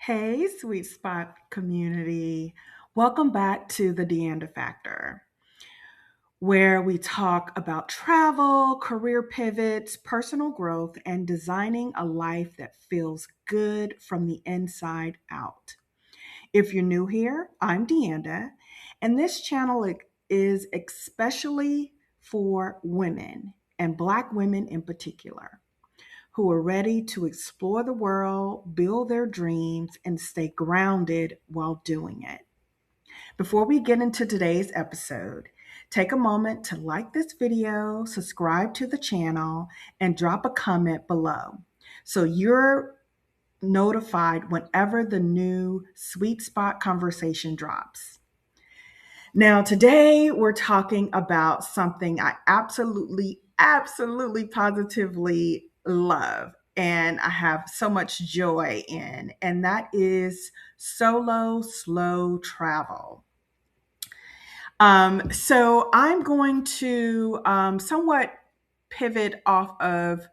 Hey, sweet spot community. Welcome back to the DeAnda Factor, where we talk about travel, career pivots, personal growth, and designing a life that feels good from the inside out. If you're new here, I'm DeAnda, and this channel is especially for women and Black women in particular who are ready to explore the world, build their dreams, and stay grounded while doing it. Before we get into today's episode, take a moment to like this video, subscribe to the channel, and drop a comment below so you're notified whenever the new Sweet Spot conversation drops. Now, today we're talking about something I absolutely, positively love and I have so much joy in, and that is solo slow travel. So I'm going to somewhat pivot off of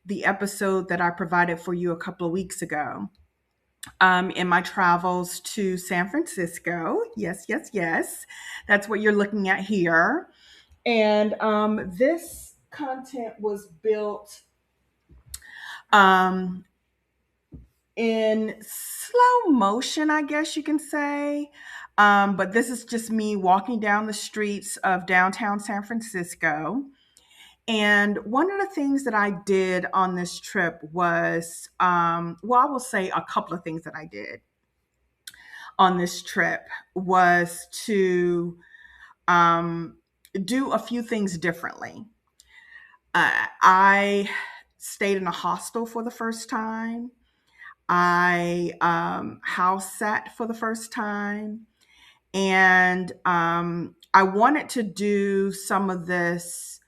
the episode that I provided for you a couple of weeks ago in my travels to San Francisco. Yes, yes, yes. That's what you're looking at here. And this content was built um, in slow motion, I guess you can say. But this is just me walking down the streets of downtown San Francisco. And one of the things that I did on this trip was, I will say a couple of things that I did on this trip was to um, do a few things differently. I stayed in a hostel for the first time. I house sat for the first time. And I wanted to do some of this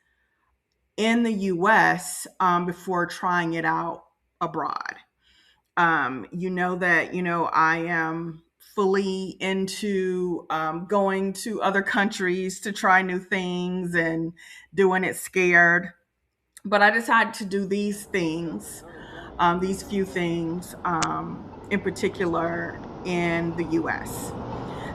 in the US before trying it out abroad. I am fully into going to other countries to try new things and doing it scared. But I decided to do these things, these few things in particular in the US.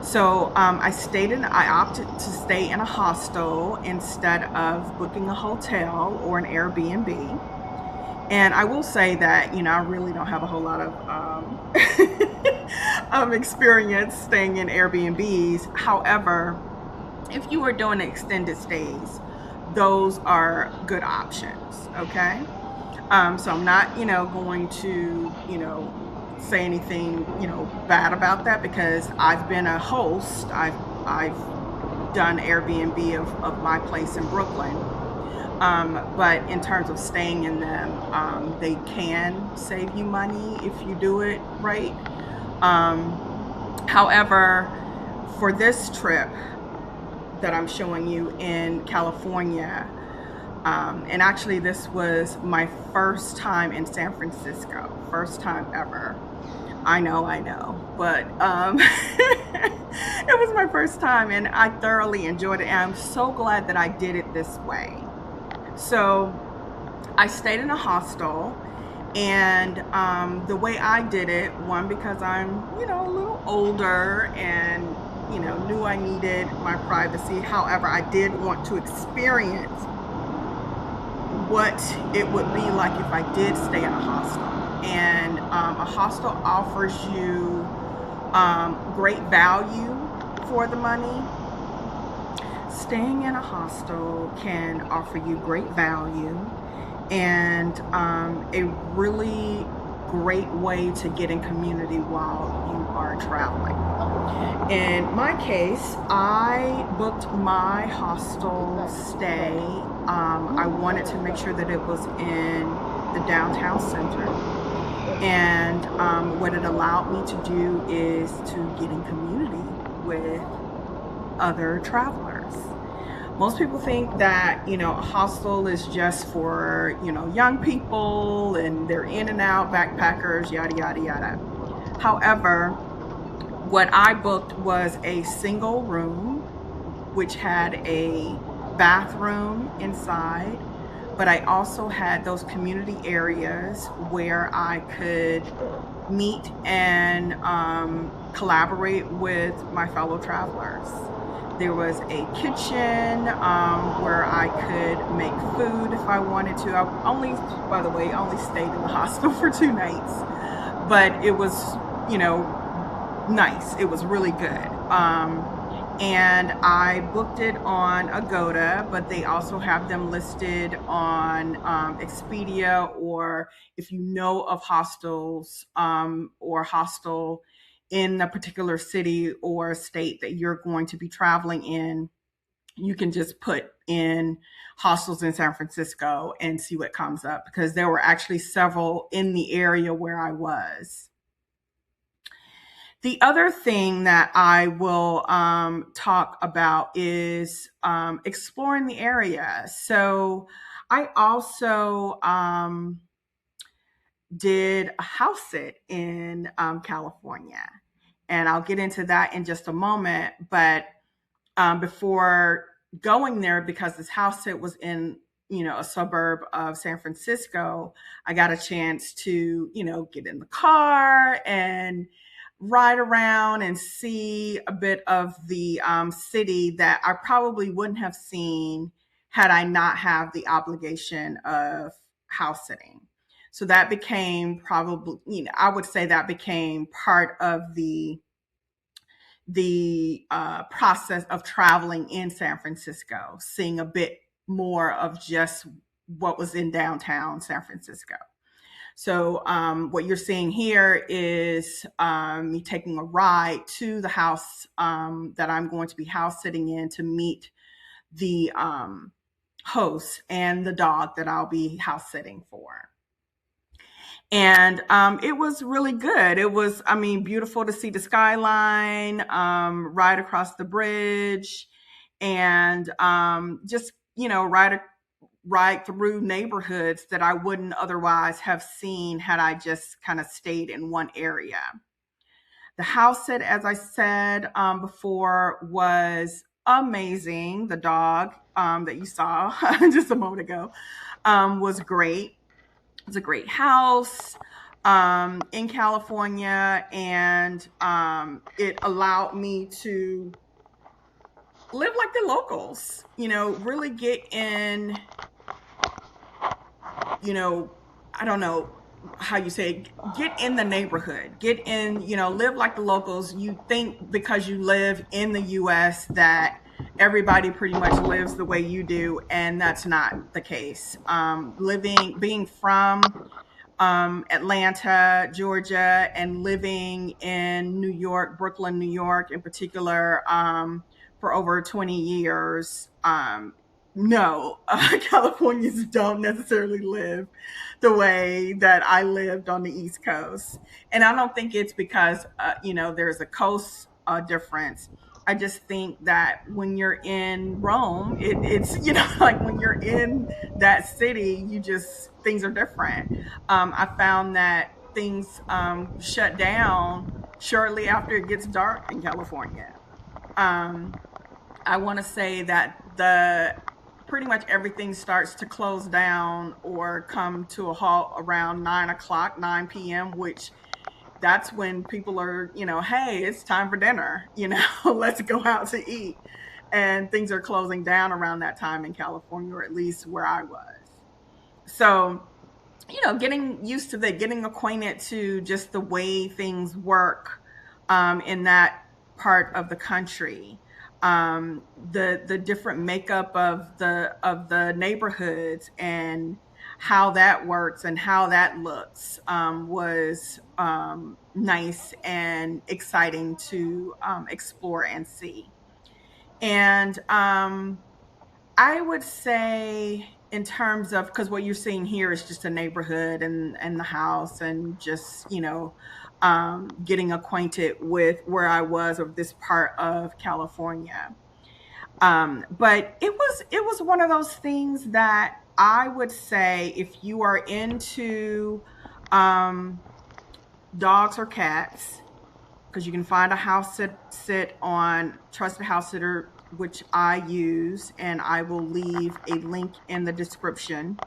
So I opted to stay in a hostel instead of booking a hotel or an Airbnb. And I will say that, I really don't have a whole lot of experience staying in Airbnbs. However, if you are doing extended stays, those are good options. Okay. So I'm not, going to, say anything, bad about that because I've been a host. I've done Airbnb of my place in Brooklyn. But in terms of staying in them, they can save you money if you do it right. However, for this trip that I'm showing you in California, and actually this was my first time in San Francisco, first time ever. I know, but it was my first time and I thoroughly enjoyed it. And I'm so glad that I did it this way. So I stayed in a hostel, and the way I did it, one, because I'm, a little older and, knew I needed my privacy. However, I did want to experience what it would be like if I did stay in a hostel. And a hostel offers you great value for the money. Staying in a hostel can offer you great value and a really great way to get in community while you are traveling. In my case, I booked my hostel stay. I wanted to make sure that it was in the downtown center. And what it allowed me to do is to get in community with other travelers. Most people think that, a hostel is just for, young people and they're in and out, backpackers, yada, yada, yada. However, what I booked was a single room, which had a bathroom inside, but I also had those community areas where I could meet and collaborate with my fellow travelers. There was a kitchen where I could make food if I wanted to. I only, by the way, only stayed in the hostel for 2 nights, but it was, you know, nice. It was really good. And I booked it on Agoda, but they also have them listed on Expedia, or if you know of hostels or hostel in a particular city or state that you're going to be traveling in, you can just put in hostels in San Francisco and see what comes up, because there were actually several in the area where I was. The other thing that I will talk about is exploring the area. So I also did a house sit in California, and I'll get into that in just a moment. But before going there, because this house sit was in, a suburb of San Francisco, I got a chance to, get in the car and ride around and see a bit of the city that I probably wouldn't have seen had I not have the obligation of house sitting. So that became probably, I would say that became part of the process of traveling in San Francisco, seeing a bit more of just what was in downtown San Francisco. So what you're seeing here is me taking a ride to the house that I'm going to be house sitting in to meet the host and the dog that I'll be house sitting for. And it was really good. It was, beautiful to see the skyline, right across the bridge, and just, ride through neighborhoods that I wouldn't otherwise have seen had I just kind of stayed in one area. The house sit, as I said before, was amazing. The dog that you saw just a moment ago was great. It's a great house in California, and it allowed me to live like the locals, really get in, I don't know how you say it, get in the neighborhood, get in, live like the locals. You think because you live in the US that everybody pretty much lives the way you do, and that's not the case. Being from Atlanta, Georgia, and living in New York, Brooklyn, New York in particular, for over 20 years. No, Californians don't necessarily live the way that I lived on the East Coast. And I don't think it's because, there's a coast difference. I just think that when you're in Rome, it's, like when you're in that city, things are different. I found that things shut down shortly after it gets dark in California. Um, I want to say that the pretty much everything starts to close down or come to a halt around 9 o'clock, 9 p.m., which that's when people are, hey, it's time for dinner, let's go out to eat. And things are closing down around that time in California, or at least where I was. So, getting used to that, getting acquainted to just the way things work in that part of the country, the different makeup of the neighborhoods, and how that works and how that looks was nice and exciting to explore and see. And I would say, in terms of, because what you're seeing here is just a neighborhood and the house, and just, getting acquainted with where I was, of this part of California. But it was one of those things that I would say, if you are into um, dogs or cats, because you can find a sit on Trusted House Sitter, which I use, and I will leave a link in the description.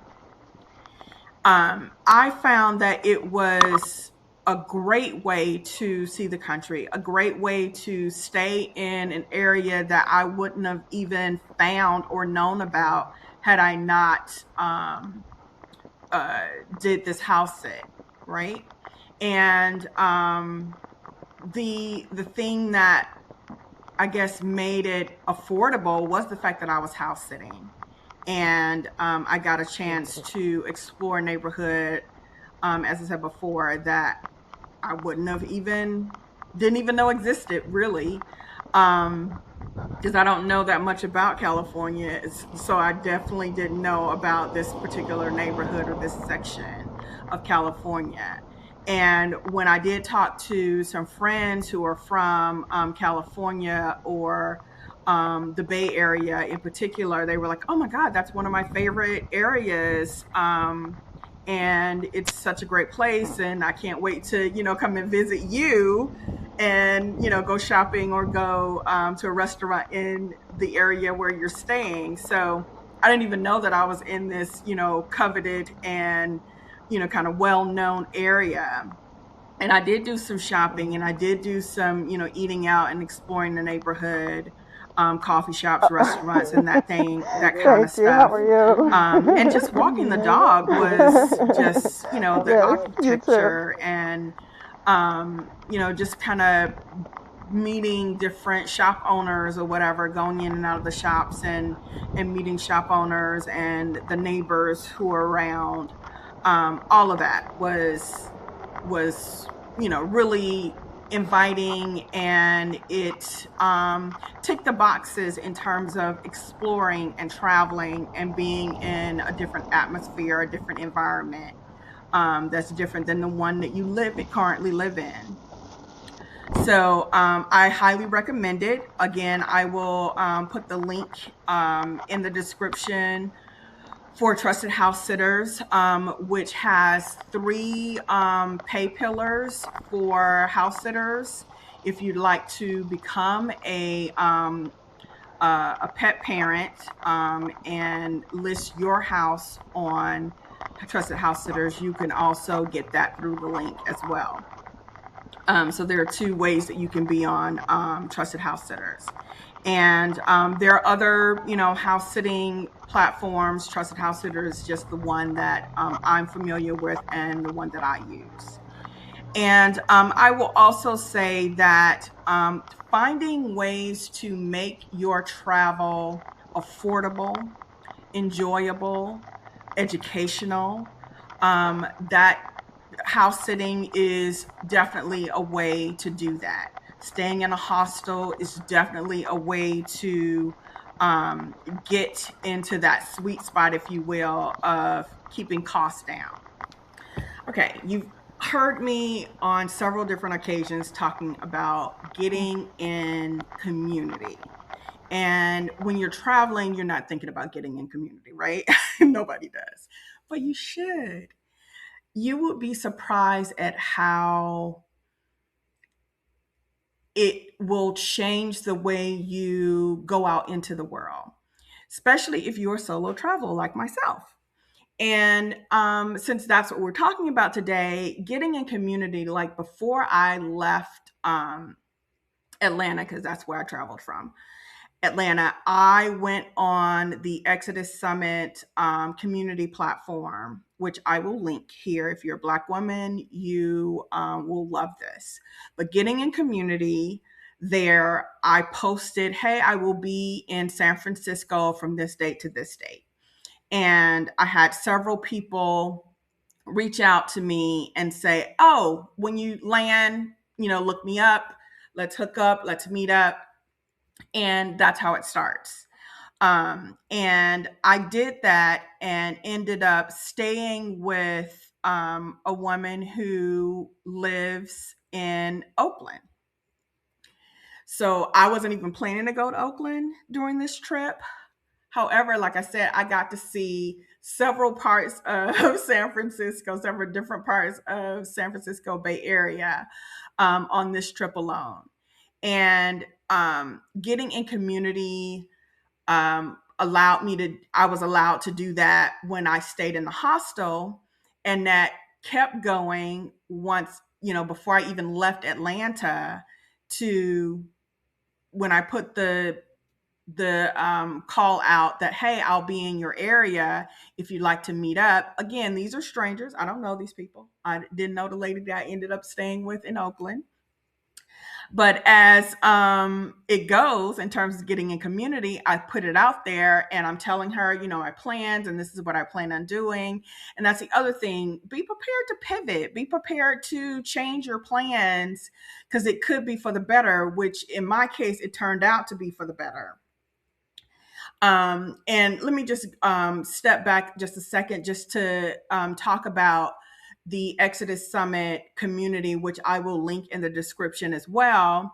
I found that it was a great way to see the country, a great way to stay in an area that I wouldn't have even found or known about had I not uh, did this house sit, right? And the thing that I guess made it affordable was the fact that I was house sitting, and I got a chance to explore a neighborhood, as I said before, that I wouldn't have even didn't even know existed really, because I don't know that much about California. So I definitely didn't know about this particular neighborhood or this section of California. And when I did talk to some friends who are from California or the Bay Area in particular, they were like, "Oh my God, that's one of my favorite areas." And it's such a great place, and I can't wait to come and visit you and go shopping or go to a restaurant in the area where you're staying. So I didn't even know that I was in this coveted and kind of well-known area. And I did do some shopping, and I did do some eating out and exploring the neighborhood, coffee shops, restaurants, and that kind of Thank you. How stuff. are you? And just walking the dog was just the Yes, you too. architecture and just kind of meeting different shop owners or whatever, going in and out of the shops and meeting shop owners and the neighbors who are around. All of that was really inviting, and it ticked the boxes in terms of exploring and traveling and being in a different atmosphere, a different environment, that's different than the one that you currently live in. So I highly recommend it. Again, I will put the link in the description for Trusted House Sitters, which has three pay pillars for house sitters. If you'd like to become a pet parent and list your house on Trusted House Sitters, you can also get that through the link as well. So there are two ways that you can be on Trusted House Sitters. And there are other, house sitting platforms. Trusted House Sitter is just the one that I'm familiar with and the one that I use. And I will also say that finding ways to make your travel affordable, enjoyable, educational, that house sitting is definitely a way to do that. Staying in a hostel is definitely a way to get into that sweet spot, if you will, of keeping costs down. Okay, you've heard me on several different occasions talking about getting in community. And when you're traveling, you're not thinking about getting in community, right? Nobody does. But you should. You would be surprised at how it will change the way you go out into the world, especially if you're a solo traveler like myself. And since that's what we're talking about today, getting in community, like before I left Atlanta, because that's where I traveled from, Atlanta, I went on the Exodus Summit community platform, which I will link here. If you're a Black woman, you will love this. But getting in community, there, I posted, hey, I will be in San Francisco from this date to this date. And I had several people reach out to me and say, oh, when you land, look me up, let's hook up, let's meet up. And that's how it starts. And I did that and ended up staying with a woman who lives in Oakland. So I wasn't even planning to go to Oakland during this trip. However, like I said, I got to see several parts of San Francisco, several different parts of San Francisco Bay Area on this trip alone. And getting in community I was allowed to do that when I stayed in the hostel. And that kept going once before I even left Atlanta, to when I put the call out that, hey, I'll be in your area if you'd like to meet up. Again, these are strangers. I don't know these people. I didn't know the lady that I ended up staying with in Oakland. But as it goes in terms of getting in community, I put it out there and I'm telling her, my plans and this is what I plan on doing. And that's the other thing. Be prepared to pivot, be prepared to change your plans because it could be for the better, which in my case, it turned out to be for the better. And let me just step back just a second just to talk about the Exodus Summit community, which I will link in the description as well,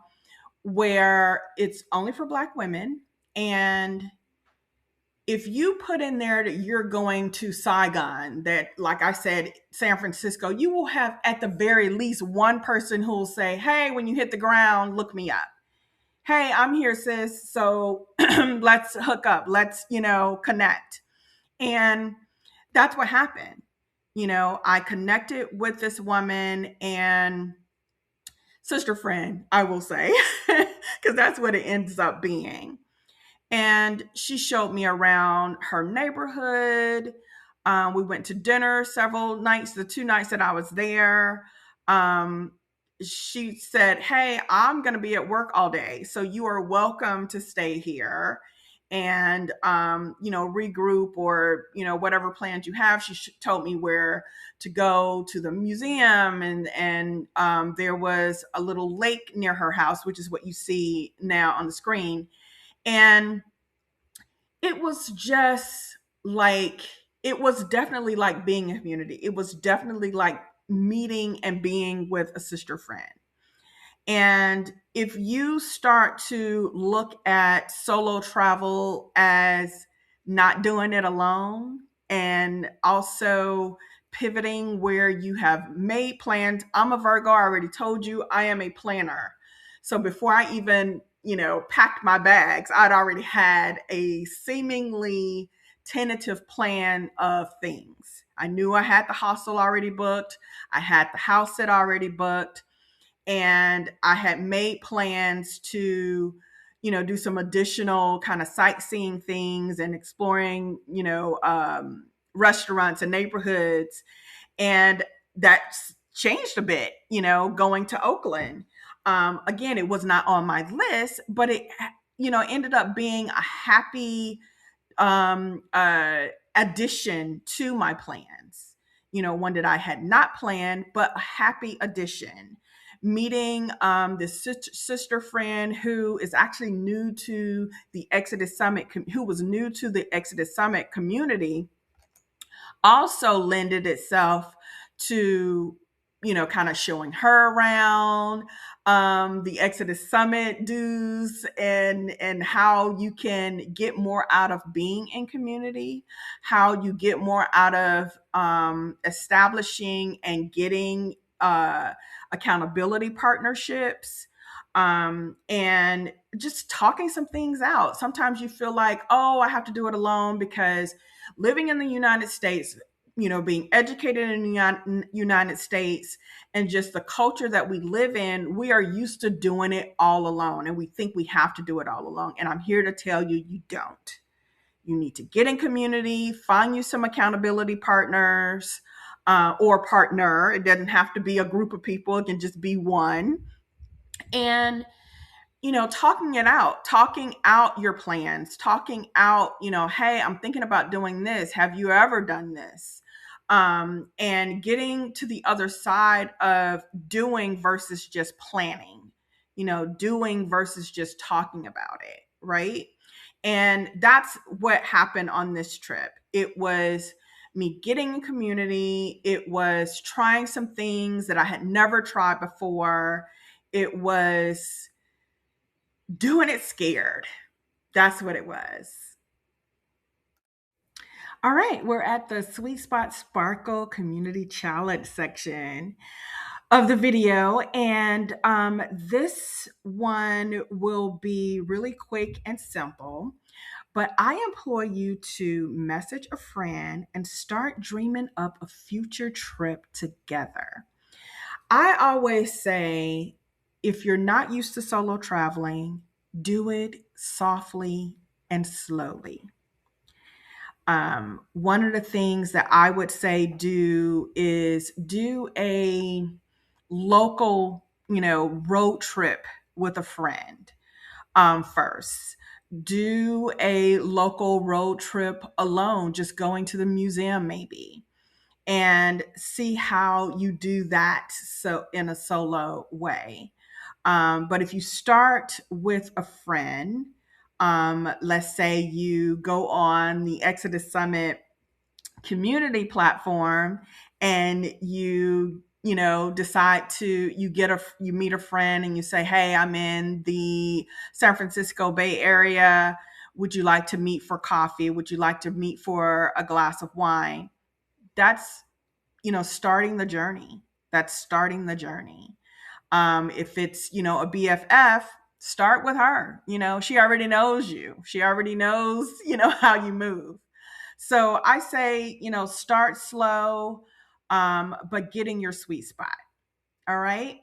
where it's only for Black women. And if you put in there that you're going to Saigon, that, like I said, San Francisco, you will have at the very least one person who will say, hey, when you hit the ground, look me up. Hey, I'm here, sis. So let's hook up. Let's, connect. And that's what happened. I connected with this woman and sister friend, I will say, because that's what it ends up being. And she showed me around her neighborhood. We went to dinner several nights, the 2 nights that I was there. Um, she said, hey, I'm going to be at work all day, so you are welcome to stay here and, regroup or, whatever plans you have. She told me where to go to the museum, and there was a little lake near her house, which is what you see now on the screen. And it was just like, it was definitely like being in community. It was definitely like meeting and being with a sister friend. And if you start to look at solo travel as not doing it alone and also pivoting where you have made plans, I'm a Virgo. I already told you I am a planner. So before I even, packed my bags, I'd already had a seemingly tentative plan of things. I knew I had the hostel already booked. I had the house sit already booked, and I had made plans to, do some additional kind of sightseeing things and exploring, restaurants and neighborhoods. And that's changed a bit, going to Oakland. Again, it was not on my list, but it, ended up being a happy addition to my plans. One that I had not planned, but a happy addition. Meeting this sister friend who is actually new to the Exodus Summit, who was new to the Exodus Summit community, also lended itself to, kind of showing her around the Exodus Summit dues and how you can get more out of being in community, how you get more out of establishing and getting accountability partnerships, and just talking some things out. Sometimes you feel like, oh, I have to do it alone because living in the United States, being educated in the United States and just the culture that we live in, we are used to doing it all alone. And we think we have to do it all alone. And I'm here to tell you, you don't. You need to get in community, find you some accountability partners or partner. It doesn't have to be a group of people, it can just be one. And talking out your plans, talking out, hey, I'm thinking about doing this. Have you ever done this? And getting to the other side of doing versus just planning, doing versus just talking about it, right? And that's what happened on this trip. It was me getting in community. It was trying some things that I had never tried before. It was doing it scared. That's what it was. All right, we're at the Sweet Spot Sparkle Community Challenge section of the video. And this one will be really quick and simple, but I implore you to message a friend and start dreaming up a future trip together. I always say if you're not used to solo traveling, do it softly and slowly. One of the things that I would say do is do a local, road trip with a friend first. Do a local road trip alone, just going to the museum maybe, and see how you do that so in a solo way. But if you start with a friend, let's say you go on the Exodus Summit community platform and decide to you meet a friend and you say, hey, I'm in the San Francisco Bay Area, would you like to meet for coffee, would you like to meet for a glass of wine? That's starting the journey. That's starting the journey. If it's a BFF, start with her. She already knows you, she already knows how you move. So I say, start slow, but get in your sweet spot. All right.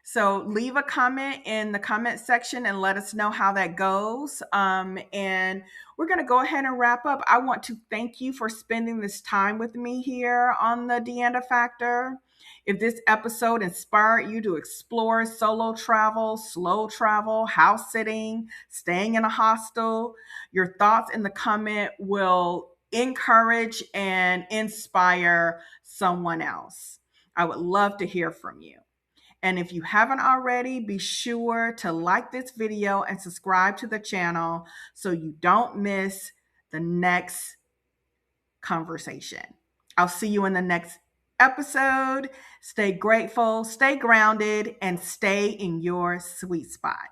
So leave a comment in the comment section and let us know how that goes. And we're going to go ahead and wrap up. I want to thank you for spending this time with me here on the DeAnda Factor. If this episode inspired you to explore solo travel, slow travel, house sitting, staying in a hostel, your thoughts in the comment will encourage and inspire someone else. I would love to hear from you. And if you haven't already, be sure to like this video and subscribe to the channel so you don't miss the next conversation. I'll see you in the next episode. Stay grateful, stay grounded, and stay in your sweet spot.